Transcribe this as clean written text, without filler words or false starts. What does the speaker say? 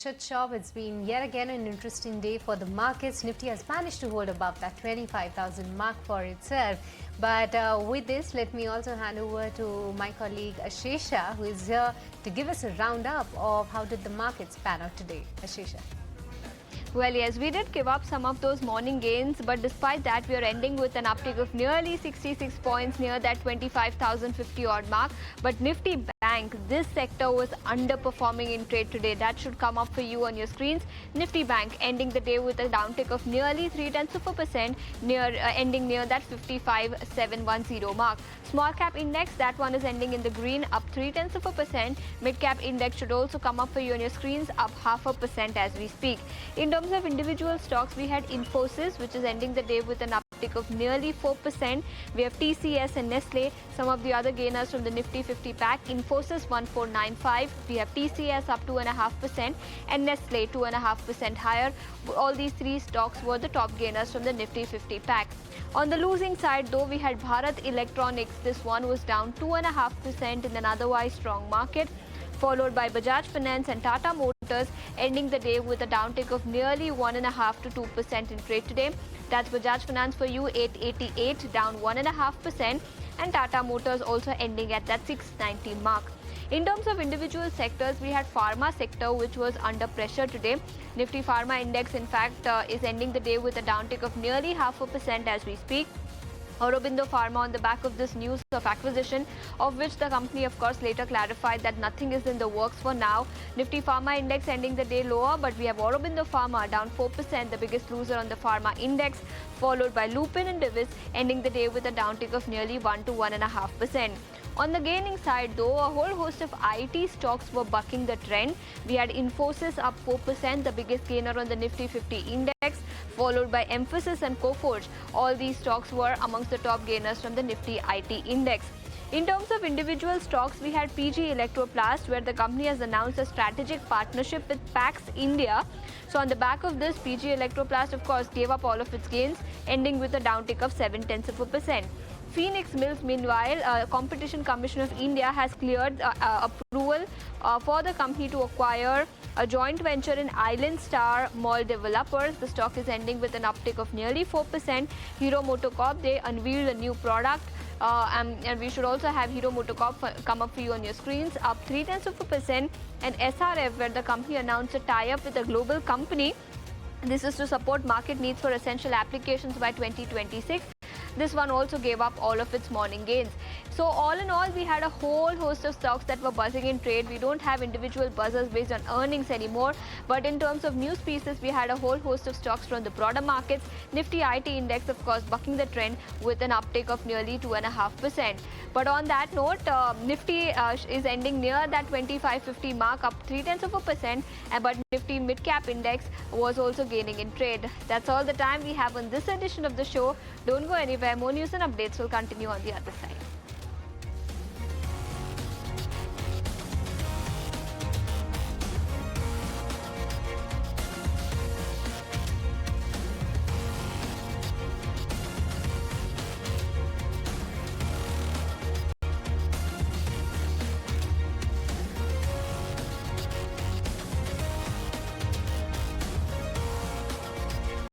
Shop. It's been yet again an interesting day for the markets. Nifty has managed to hold above that 25,000 mark for itself. But with this, let me also hand over to my colleague Ashesha, who is here to give us a roundup of how did the markets pan out today. Ashesha. Well, yes, we did give up some of those morning gains, but despite that, we are ending with an uptick of nearly 66 points near that 25,050 odd mark. But Nifty Bank, this sector was underperforming in trade today. That should come up for you on your screens. Nifty Bank ending the day with a downtick of nearly 0.3%, ending near that 55,710 mark. Small cap index, that one is ending in the green, up 0.3%. Mid cap index should also come up for you on your screens, up 0.5% as we speak. In terms of individual stocks, we had Infosys, which is ending the day with an uptick of nearly 4%. We have TCS and Nestle, some of the other gainers from the Nifty 50 pack. Infosys 1495, we have TCS up 2.5% and Nestle 2.5% higher. All these three stocks were the top gainers from the Nifty 50 pack. On the losing side, though, we had Bharat Electronics. This one was down 2.5% in an otherwise strong market, followed by Bajaj Finance and Tata Motors, ending the day with a downtick of nearly 1.5 to 2% in trade today. That's Bajaj Finance for you, 888, down 1.5%, and Tata Motors also ending at that 690 mark. In terms of individual sectors, we had pharma sector, which was under pressure today. Nifty Pharma Index, in fact, is ending the day with a downtick of nearly 0.5% as we speak. Aurobindo Pharma, on the back of this news of acquisition, of which the company of course later clarified that nothing is in the works for now. Nifty Pharma Index ending the day lower, but we have Aurobindo Pharma down 4%, the biggest loser on the pharma index, followed by Lupin and Divis ending the day with a downtick of nearly 1 to 1.5%. On the gaining side, though, a whole host of IT stocks were bucking the trend. We had Infosys up 4%, the biggest gainer on the Nifty 50 index, followed by Infosys and Coforge. All these stocks were amongst the top gainers from the Nifty IT index. In terms of individual stocks, we had PG Electroplast, where the company has announced a strategic partnership with Pax India. So on the back of this, PG Electroplast, of course, gave up all of its gains, ending with a downtick of 0.7%. Phoenix Mills, meanwhile, Competition Commission of India has cleared approval for the company to acquire a joint venture in Island Star Mall Developers. The stock is ending with an uptick of nearly 4%. Hero MotoCorp, they unveiled a new product. And we should also have Hero MotoCorp come up for you on your screens, up 0.3%. And SRF, where the company announced a tie-up with a global company. This is to support market needs for essential applications by 2026. This one also gave up all of its morning gains. So all in all, we had a whole host of stocks that were buzzing in trade. We don't have individual buzzers based on earnings anymore. But in terms of news pieces, we had a whole host of stocks from the broader markets. Nifty IT index, of course, bucking the trend with an uptick of nearly 2.5%. But on that note, Nifty is ending near that 2550 mark, up 0.3%. But Nifty mid cap index was also gaining in trade. That's all the time we have on this edition of the show. Don't go anywhere. More news and updates will continue on the other side.